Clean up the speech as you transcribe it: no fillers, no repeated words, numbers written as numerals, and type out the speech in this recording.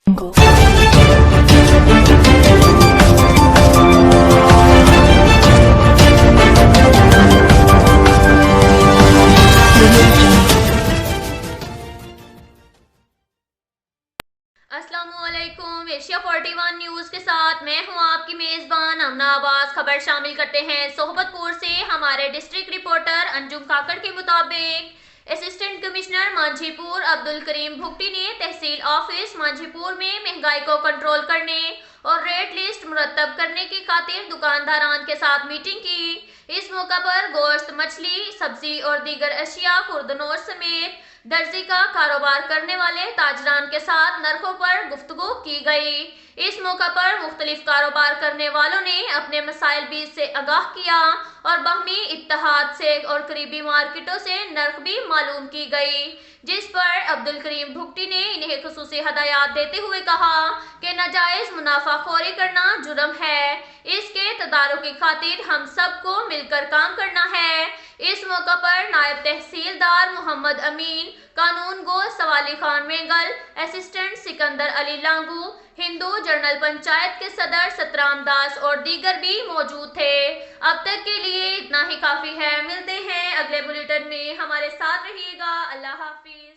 السلام علیکم، Asia 41 news کے ساتھ میں ہوں آپ کی میزبان امنا عباس۔ خبر شامل کرتے ہیں صحبت پور سے۔ ہمارے ڈسٹرکٹ رپورٹر انجم کاکڑ کے مطابق اسسٹنٹ کمشنر مانجھی پور عبدالکریم بھگٹی نے تحصیل آفس مانجھی پور میں مہنگائی کو کنٹرول کرنے اور ریٹ لسٹ مرتب کرنے کی خاطر دکانداران کے ساتھ میٹنگ کی۔ اس موقع پر گوشت، مچھلی، سبزی اور دیگر اشیاء خوردنوش سمیت درزی کا کاروبار کرنے والے تاجران کے ساتھ نرخوں پر گفتگو کی گئی۔ اس موقع پر مختلف کاروبار کرنے والوں نے اپنے مسائل بھی سے آگاہ کیا اور باہمی اتحاد سے اور قریبی مارکیٹوں سے نرخ بھی معلوم کی گئی، جس پر عبدالکریم بھگٹی نے انہیں خصوصی ہدایات دیتے ہوئے کہا کہ ناجائز منافع خوری کرنا جرم ہے، اس کے تدارک کی خاطر ہم سب کو مل کر کام کرنا ہے۔ اس موقع پر نائب تحصیلدار محمد امین، قانون گو سوالی خان مینگل، اسسٹنٹ سکندر علی لانگو، ہندو جنرل پنچایت کے صدر سترام داس اور دیگر بھی موجود تھے۔ اب تک کے لیے اتنا ہی کافی ہے، ملتے ہیں اگلے بلیٹن میں، ہمارے ساتھ رہیے گا۔ اللہ حافظ۔